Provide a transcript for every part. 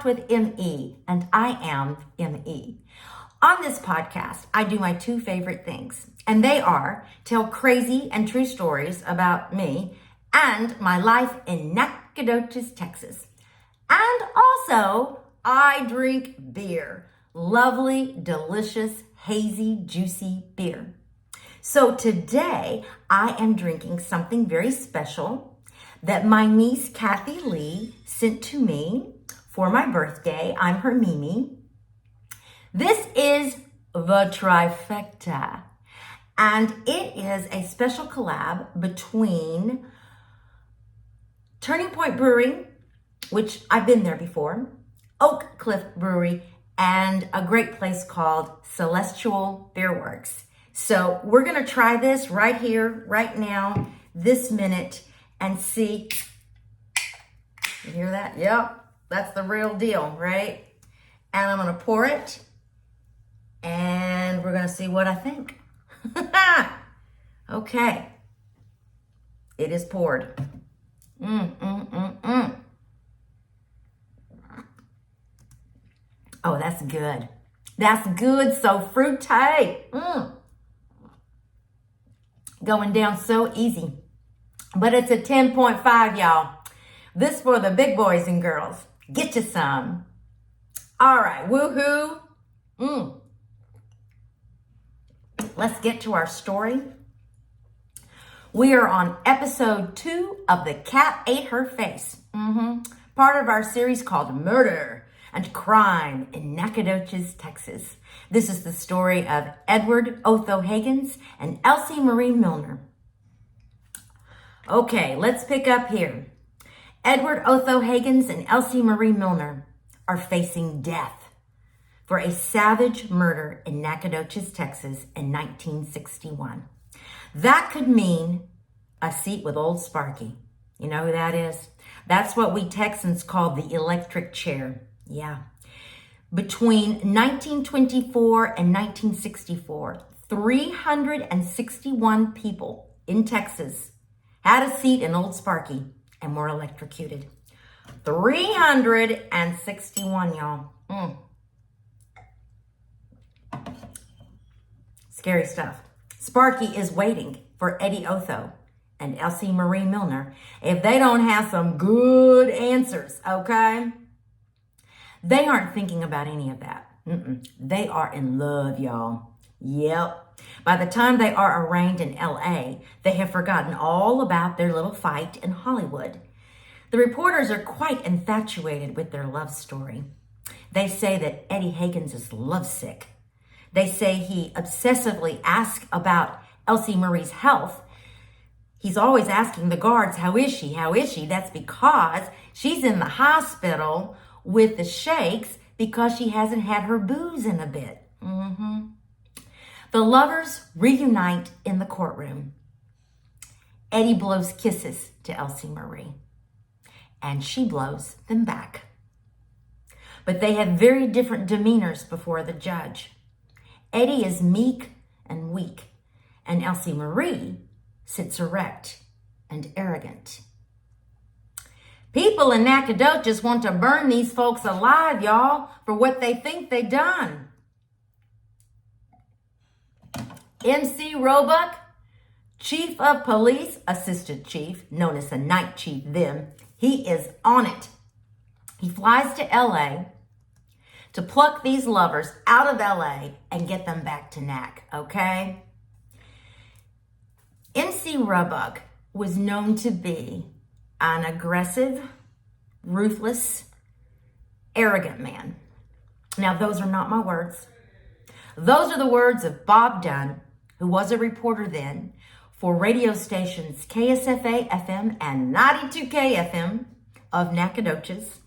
Talked with ME, and I am ME. On this podcast, I do my two favorite things, and they are tell crazy and true stories about me and my life in Nacogdoches, Texas. And also, I drink beer. Lovely, delicious, hazy, juicy beer. So today, I am drinking something very special that my niece, Kathy Lee, sent to me for my birthday. I'm her Mimi. This is the Trifecta, and it is a special collab between Turning Point Brewery, which I've been there before, Oak Cliff Brewery, and a great place called Celestial Beer Works. So we're gonna try this right here, right now, this minute, and see. You hear that? Yep, that's the real deal, right? And I'm gonna pour it, and we're gonna see what I think. Okay, it is poured. Oh, that's good. That's good, so fruity. Going down so easy. But it's a 10.5, y'all. This for the big boys and girls. Get you some. All right, woohoo. Let's get to our story. We are on episode 2 of The Cat Ate Her Face. Part of our series called Murder and Crime in Nacogdoches, Texas. This is the story of Edward Otho Hagans and Elsie Marie Milner. Okay, let's pick up here. Edward Otho Hagans and Elsie Marie Milner are facing death for a savage murder in Nacogdoches, Texas in 1961. That could mean a seat with old Sparky. You know who that is? That's what we Texans call the electric chair. Yeah. Between 1924 and 1964, 361 people in Texas had a seat in Old Sparky and were electrocuted. 361, y'all. Scary stuff. Sparky is waiting for Eddie Otho and Elsie Marie Milner if they don't have some good answers, okay? They aren't thinking about any of that. They are in love, y'all. Yep. By the time they are arraigned in LA, they have forgotten all about their little fight in Hollywood. The reporters are quite infatuated with their love story. They say that Eddie Hagans is lovesick. They say he obsessively asks about Elsie Marie's health. He's always asking the guards, how is she? How is she? That's because she's in the hospital with the shakes because she hasn't had her booze in a bit. The lovers reunite in the courtroom. Eddie blows kisses to Elsie Marie, and she blows them back. But they have very different demeanors before the judge. Eddie is meek and weak, and Elsie Marie sits erect and arrogant. People in Nacogdoches want to burn these folks alive, y'all, for what they think they done. MC Roebuck, Chief of Police, Assistant Chief, known as the Night Chief then, he is on it. He flies to LA to pluck these lovers out of LA and get them back to Nac, okay? MC Roebuck was known to be an aggressive, ruthless, arrogant man. Now, those are not my words. Those are the words of Bob Dunn, who was a reporter then for radio stations KSFA-FM and 92K-FM of Nacogdoches,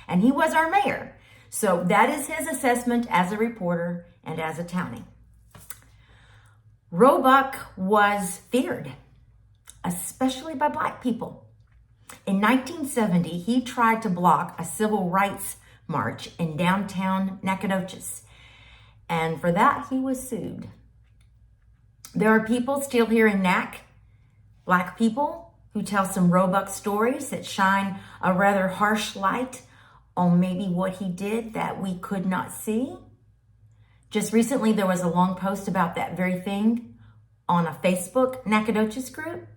and he was our mayor. So that is his assessment as a reporter and as a townie. Roebuck was feared, especially by Black people. In 1970, he tried to block a civil rights march in downtown Nacogdoches, and for that, he was sued. There are people still here in Nac, Black people, who tell some Roebuck stories that shine a rather harsh light on maybe what he did that we could not see. Just recently, there was a long post about that very thing on a Facebook Nacogdoches group,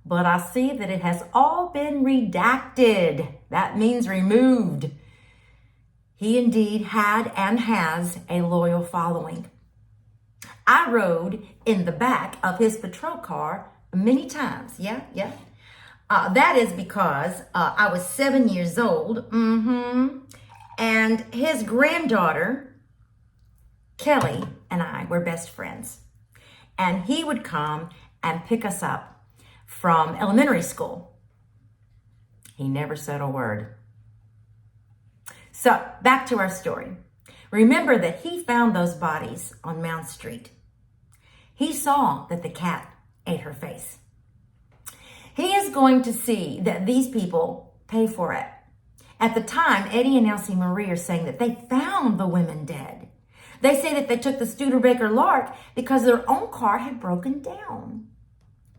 but I see that it has all been redacted. That means removed. He indeed had and has a loyal following. I rode in the back of his patrol car many times. Yeah. That is because I was 7 years old. And his granddaughter, Kelly, and I were best friends. And he would come and pick us up from elementary school. He never said a word. So back to our story. Remember that he found those bodies on Mound Street. He saw that the cat ate her face. He is going to see that these people pay for it. At the time, Eddie and Elsie Marie are saying that they found the women dead. They say that they took the Studebaker Lark because their own car had broken down.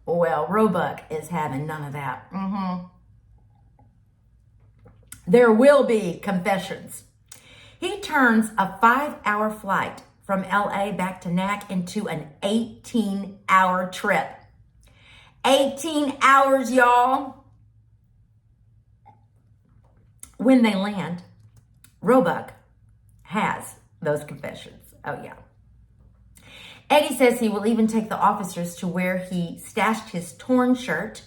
Well, Roebuck is having none of that. There will be confessions. He turns a 5-hour flight from LA back to Nac into an 18-hour trip. 18 hours, y'all. When they land, Roebuck has those confessions. Oh, yeah. Eddie says he will even take the officers to where he stashed his torn shirt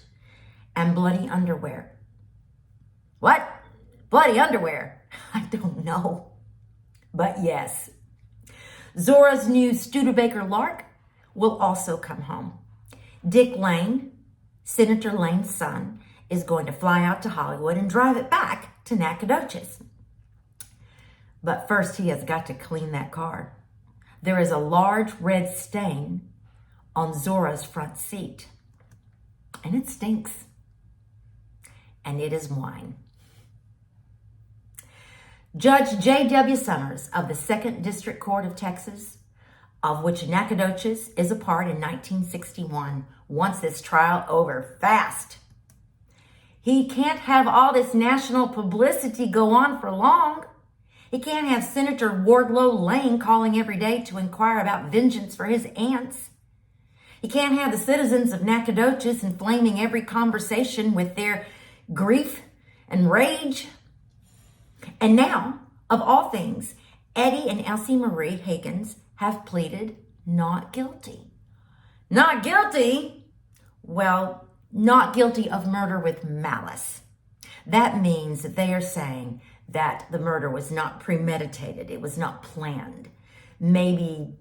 and bloody underwear. What? Bloody underwear? I don't know. But yes. Zora's new Studebaker Lark will also come home. Dick Lane, Senator Lane's son, is going to fly out to Hollywood and drive it back to Nacogdoches. But first, he has got to clean that car. There is a large red stain on Zora's front seat, and it stinks. And it is wine. Judge J.W. Summers of the 2nd District Court of Texas, of which Nacogdoches is a part in 1961, wants this trial over fast. He can't have all this national publicity go on for long. He can't have Senator Wardlow Lane calling every day to inquire about vengeance for his aunts. He can't have the citizens of Nacogdoches inflaming every conversation with their grief and rage. And now, of all things, Eddie and Elsie Marie Hagans have pleaded not guilty. Not guilty? Well, not guilty of murder with malice. That means that they are saying that the murder was not premeditated. It was not planned. Maybe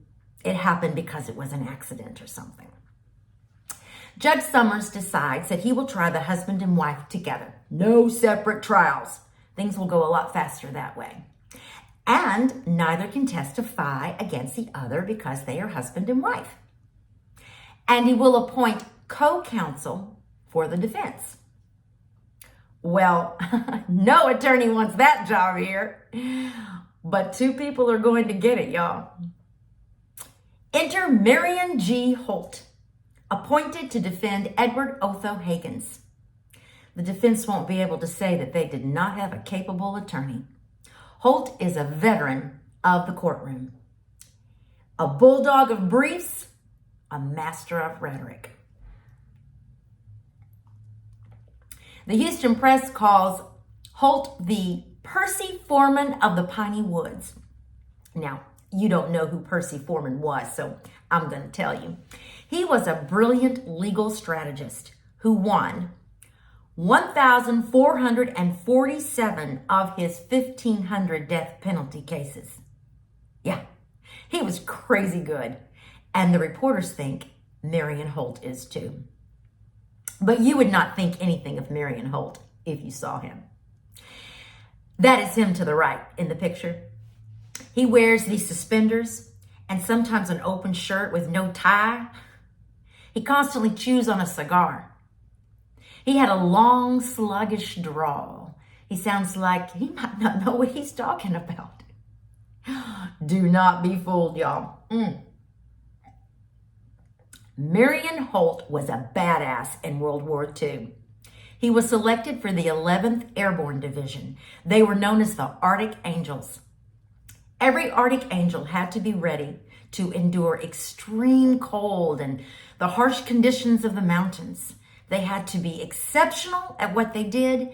it happened because it was an accident or something. Judge Summers decides that he will try the husband and wife together. No separate trials. Things will go a lot faster that way. And neither can testify against the other because they are husband and wife. And he will appoint co-counsel for the defense. Well, no attorney wants that job here, but 2 people are going to get it, y'all. Enter Marion G. Holt, appointed to defend Edward Otho Hagans. The defense won't be able to say that they did not have a capable attorney. Holt is a veteran of the courtroom, a bulldog of briefs, a master of rhetoric. The Houston Press calls Holt the Percy Foreman of the Piney Woods. Now, you don't know who Percy Foreman was, so I'm going to tell you. He was a brilliant legal strategist who won 1,447 of his 1,500 death penalty cases. Yeah, he was crazy good. And the reporters think Marion Holt is too. But you would not think anything of Marion Holt if you saw him. That is him to the right in the picture. He wears these suspenders and sometimes an open shirt with no tie. He constantly chews on a cigar. He had a long, sluggish drawl. He sounds like he might not know what he's talking about. Do not be fooled, y'all. Marion Holt was a badass in World War II. He was selected for the 11th Airborne Division. They were known as the Arctic Angels. Every Arctic Angel had to be ready to endure extreme cold and the harsh conditions of the mountains. They had to be exceptional at what they did,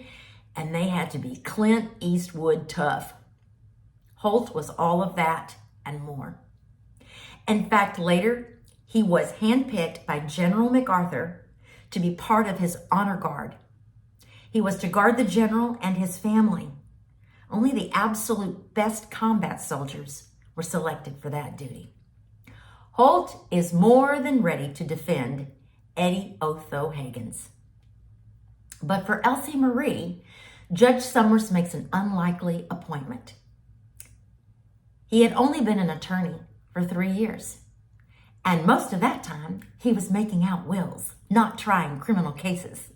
and they had to be Clint Eastwood tough. Holt was all of that and more. In fact, later, he was handpicked by General MacArthur to be part of his honor guard. He was to guard the general and his family. Only the absolute best combat soldiers were selected for that duty. Holt is more than ready to defend Eddie Otho Hagans. But for Elsie Marie, Judge Summers makes an unlikely appointment. He had only been an attorney for 3 years. And most of that time, he was making out wills, not trying criminal cases.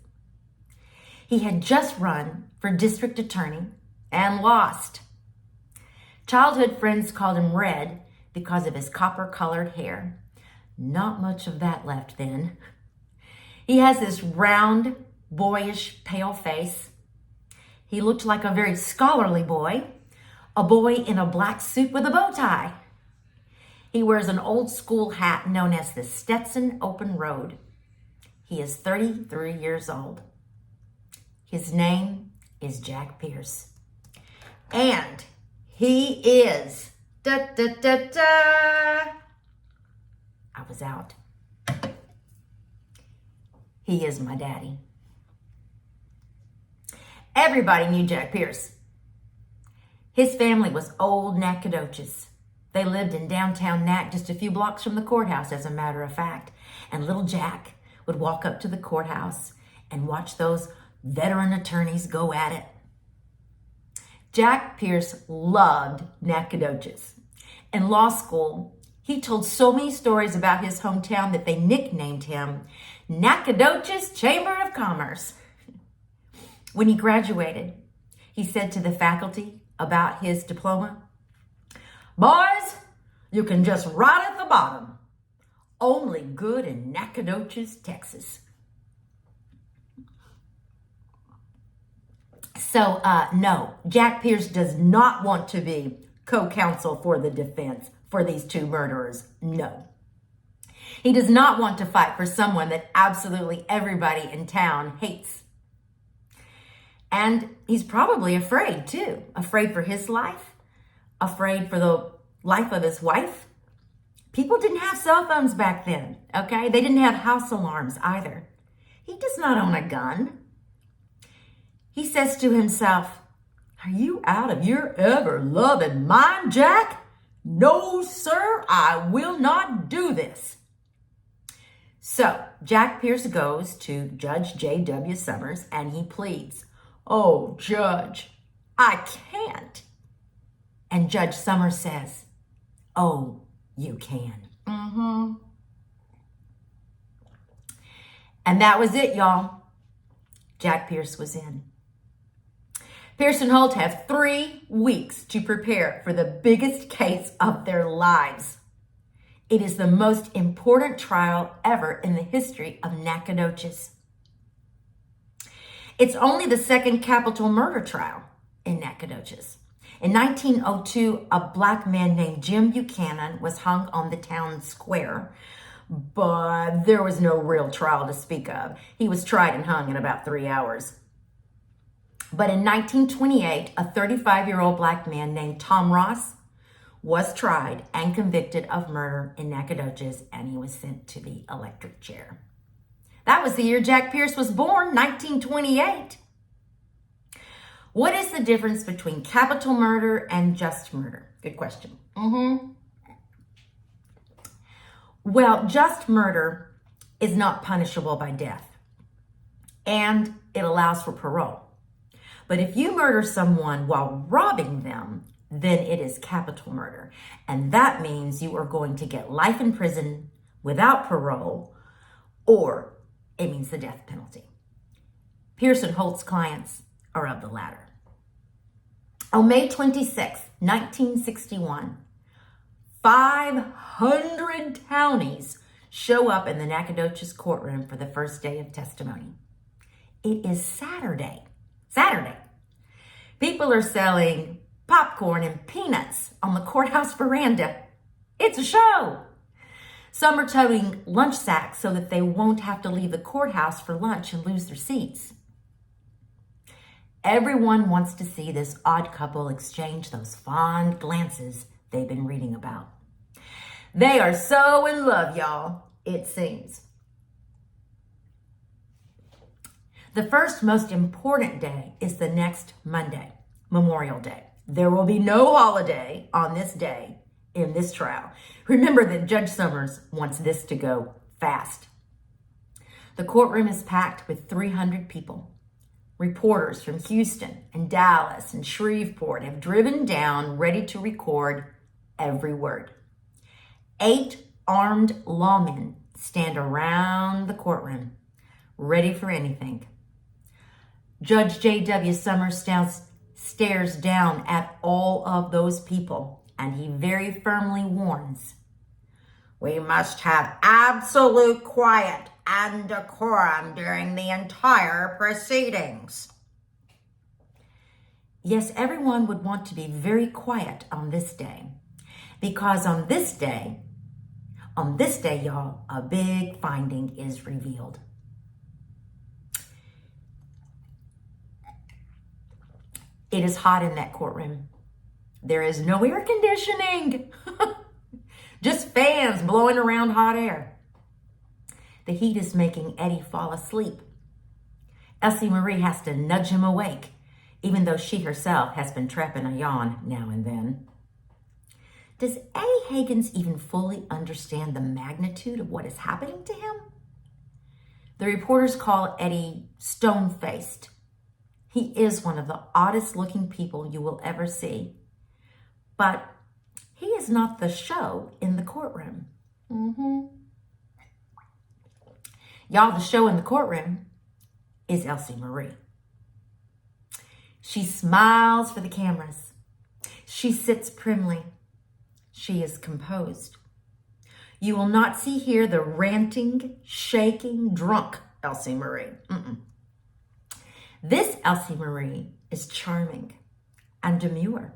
He had just run for district attorney and lost. Childhood friends called him Red because of his copper-colored hair. Not much of that left then. He has this round, boyish, pale face. He looked like a very scholarly boy, a boy in a black suit with a bow tie. He wears an old school hat known as the Stetson Open Road. He is 33 years old. His name is Jack Pierce. And he is, I was out. He is my daddy. Everybody knew Jack Pierce. His family was old Nacogdoches. They lived in downtown Nac, just a few blocks from the courthouse, as a matter of fact. And little Jack would walk up to the courthouse and watch those veteran attorneys go at it. Jack Pierce loved Nacogdoches. In law school, he told so many stories about his hometown that they nicknamed him Nacogdoches Chamber of Commerce. When he graduated, he said to the faculty about his diploma, "Boys, you can just write at the bottom. Only good in Nacogdoches, Texas." So, no, Jack Pierce does not want to be co-counsel for the defense for these two murderers. No. He does not want to fight for someone that absolutely everybody in town hates. And he's probably afraid, too. Afraid for his life. Afraid for the life of his wife. People didn't have cell phones back then, okay? They didn't have house alarms either. He does not own a gun. He says to himself, "Are you out of your ever-loving mind, Jack? No, sir, I will not do this." So Jack Pierce goes to Judge J.W. Summers and he pleads, "Oh, Judge, I can't." And Judge Summers says, "Oh, you can." And that was it, y'all. Jack Pierce was in. Pierce and Holt have 3 weeks to prepare for the biggest case of their lives. It is the most important trial ever in the history of Nacogdoches. It's only the second capital murder trial in Nacogdoches. In 1902, a black man named Jim Buchanan was hung on the town square, but there was no real trial to speak of. He was tried and hung in about 3 hours. But in 1928, a 35-year-old black man named Tom Ross was tried and convicted of murder in Nacogdoches, and he was sent to the electric chair. That was the year Jack Pierce was born, 1928. What is the difference between capital murder and just murder? Good question. Well, just murder is not punishable by death, and it allows for parole. But if you murder someone while robbing them, then it is capital murder. And that means you are going to get life in prison without parole, or it means the death penalty. Pierce and Holt's clients are of the latter. On May 26, 1961, 500 townies show up in the Nacogdoches courtroom for the first day of testimony. It is Saturday. Saturday. People are selling popcorn and peanuts on the courthouse veranda. It's a show. Some are toting lunch sacks so that they won't have to leave the courthouse for lunch and lose their seats. Everyone wants to see this odd couple exchange those fond glances they've been reading about. They are so in love, y'all, it seems. The first most important day is the next Monday, Memorial Day. There will be no holiday on this day in this trial. Remember that Judge Summers wants this to go fast. The courtroom is packed with 300 people. Reporters from Houston and Dallas and Shreveport have driven down ready to record every word. 8 armed lawmen stand around the courtroom, ready for anything. Judge J.W. Summers stares down at all of those people, and he very firmly warns, "We must have absolute quiet and decorum during the entire proceedings." Yes, everyone would want to be very quiet on this day, because on this day, y'all, a big finding is revealed. It is hot in that courtroom. There is no air conditioning, just fans blowing around hot air. The heat is making Eddie fall asleep. Elsie Marie has to nudge him awake, even though she herself has been trapping a yawn now and then. Does Eddie Hagans even fully understand the magnitude of what is happening to him? The reporters call Eddie stone-faced. He is one of the oddest looking people you will ever see. But he is not the show in the courtroom. Y'all, the show in the courtroom is Elsie Marie. She smiles for the cameras. She sits primly. She is composed. You will not see here the ranting, shaking, drunk Elsie Marie. This Elsie Marie is charming and demure.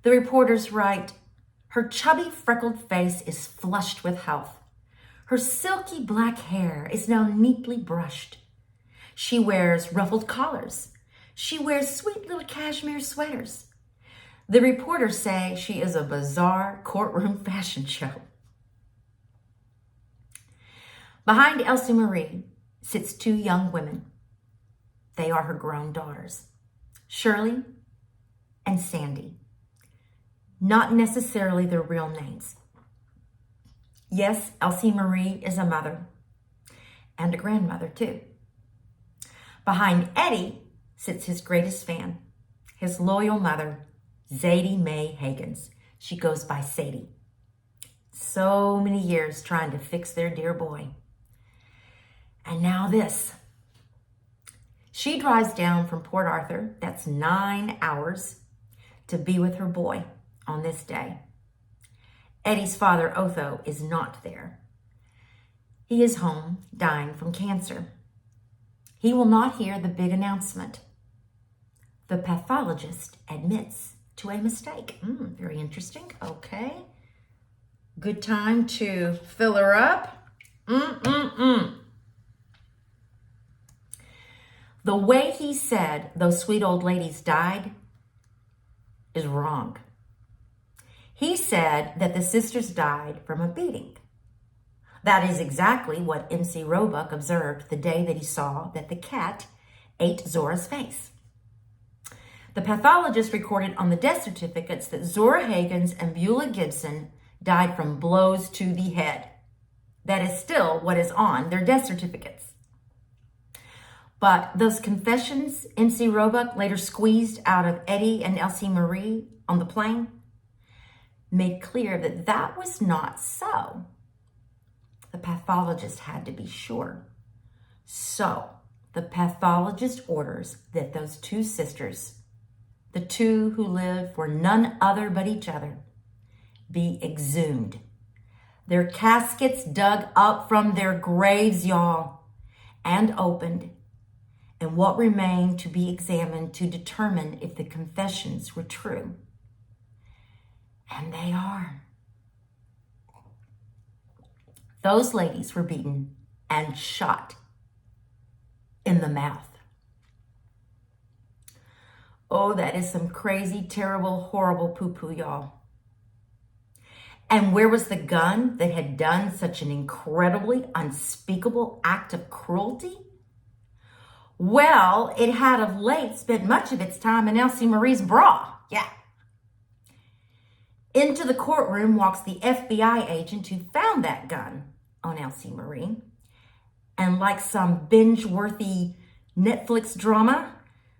The reporters write, her chubby, freckled face is flushed with health. Her silky black hair is now neatly brushed. She wears ruffled collars. She wears sweet little cashmere sweaters. The reporters say she is a bizarre courtroom fashion show. Behind Elsie Marie sits 2 young women. They are her grown daughters, Shirley and Sandy. Not necessarily their real names. Yes, Elsie Marie is a mother and a grandmother too. Behind Eddie sits his greatest fan, his loyal mother, Zadie Mae Hagans. She goes by Sadie. So many years trying to fix their dear boy. And now this. She drives down from Port Arthur, that's 9 hours, to be with her boy on this day. Eddie's father, Otho, is not there. He is home, dying from cancer. He will not hear the big announcement. The pathologist admits to a mistake. Very interesting. Okay. Good time to fill her up. The way he said those sweet old ladies died is wrong. He said that the sisters died from a beating. That is exactly what MC Roebuck observed the day that he saw that the cat ate Zora's face. The pathologist recorded on the death certificates that Zora Hagans and Beulah Gibson died from blows to the head. That is still what is on their death certificates. But those confessions MC Roebuck later squeezed out of Eddie and Elsie Marie on the plane made clear that that was not so. The pathologist had to be sure. So the pathologist orders that those 2 sisters, the 2 who lived for none other but each other, be exhumed. Their caskets dug up from their graves, y'all, and opened. and what remained to be examined to determine if the confessions were true. And they are. Those ladies were beaten and shot in the mouth. Oh, that is some crazy, terrible, horrible poo-poo, y'all. And where was the gun that had done such an incredibly unspeakable act of cruelty? Well, it had of late spent much of its time in Elsie Marie's bra. Yeah. Into the courtroom walks the FBI agent who found that gun on Elsie Marie. And like some binge-worthy Netflix drama,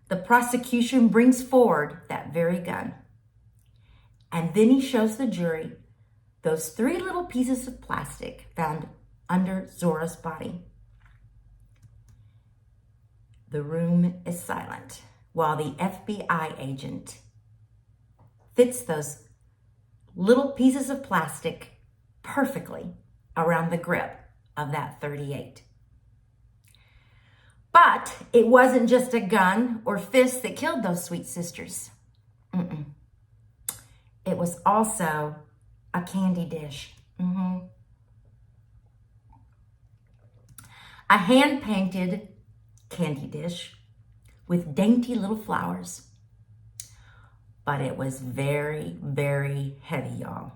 the prosecution brings forward that very gun. And then he shows the jury those 3 little pieces of plastic found under Zora's body. The room is silent while the FBI agent fits those little pieces of plastic perfectly around the grip of that .38. But it wasn't just a gun or fist that killed those sweet sisters. It was also a candy dish. A hand-painted candy dish with dainty little flowers. But it was very, very heavy, y'all.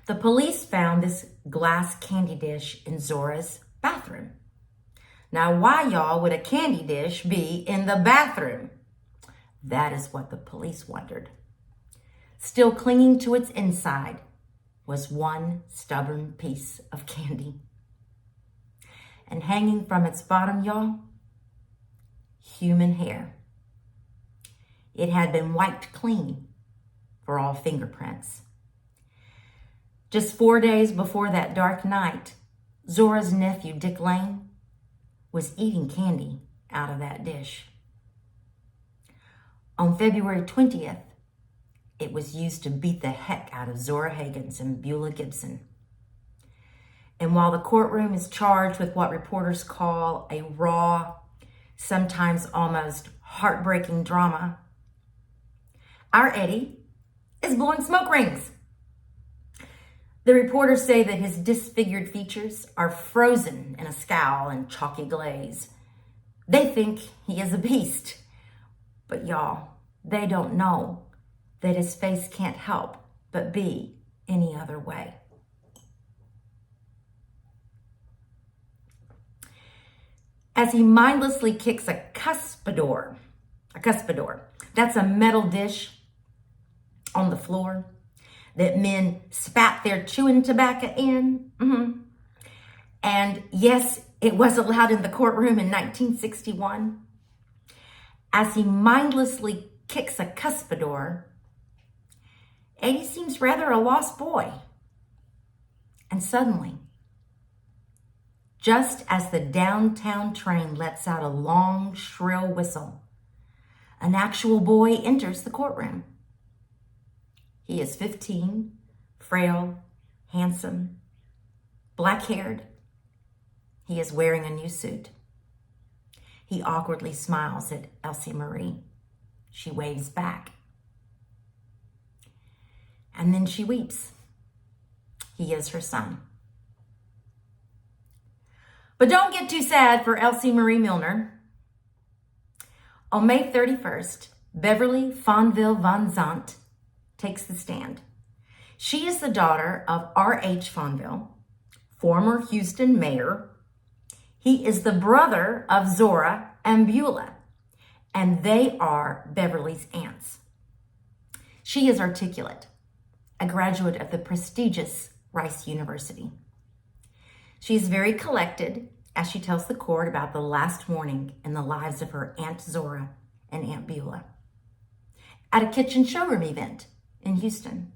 The police found this glass candy dish in Zora's bathroom. Now, why, y'all, would a candy dish be in the bathroom? That is what the police wondered. Still clinging to its inside was one stubborn piece of candy. And hanging from its bottom, y'all, human hair. It had been wiped clean for all fingerprints. Just 4 days before that dark night, Zora's nephew, Dick Lane, was eating candy out of that dish. On February 20th, it was used to beat the heck out of Zora Hagans and Beulah Gibson. And while the courtroom is charged with what reporters call a raw, sometimes almost heartbreaking drama, our Eddie is blowing smoke rings. The reporters say that his disfigured features are frozen in a scowl and chalky glaze. They think he is a beast. But y'all, they don't know that his face can't help but be any other way. As he mindlessly kicks a cuspidor, that's a metal dish on the floor that men spat their chewing tobacco in. And yes, it was allowed in the courtroom in 1961. As he mindlessly kicks a cuspidor, Eddie seems rather a lost boy. And suddenly, just as the downtown train lets out a long, shrill whistle, an actual boy enters the courtroom. He is 15, frail, handsome, black-haired. He is wearing a new suit. He awkwardly smiles at Elsie Marie. She waves back. And then she weeps. He is her son. But don't get too sad for Elsie Marie Milner. On May 31st, Beverly Fonville Van Zandt takes the stand. She is the daughter of R.H. Fonville, former Houston mayor. He is the brother of Zora and Beulah, and they are Beverly's aunts. She is articulate, a graduate of the prestigious Rice University. She is very collected as she tells the court about the last morning in the lives of her Aunt Zora and Aunt Beulah at a kitchen showroom event in Houston.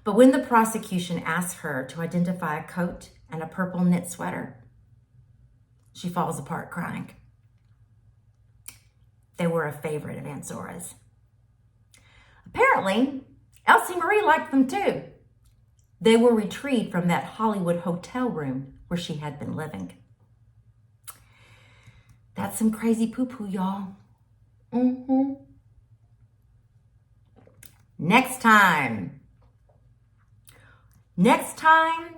But when the prosecution asks her to identify a coat and a purple knit sweater, she falls apart crying. They were a favorite of Aunt Zora's. Apparently, Elsie Marie liked them too. They were retrieved from that Hollywood hotel room where she had been living. That's some crazy poo-poo, y'all. Mm-hmm. Next time,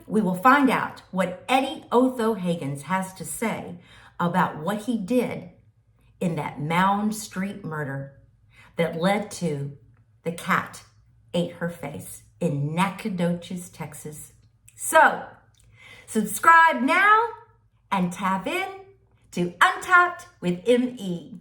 we will find out what Eddie Otho Hagans has to say about what he did in that Mound Street murder that led to the cat ate her face in Nacogdoches, Texas. So, subscribe now and tap in to Untapped with ME.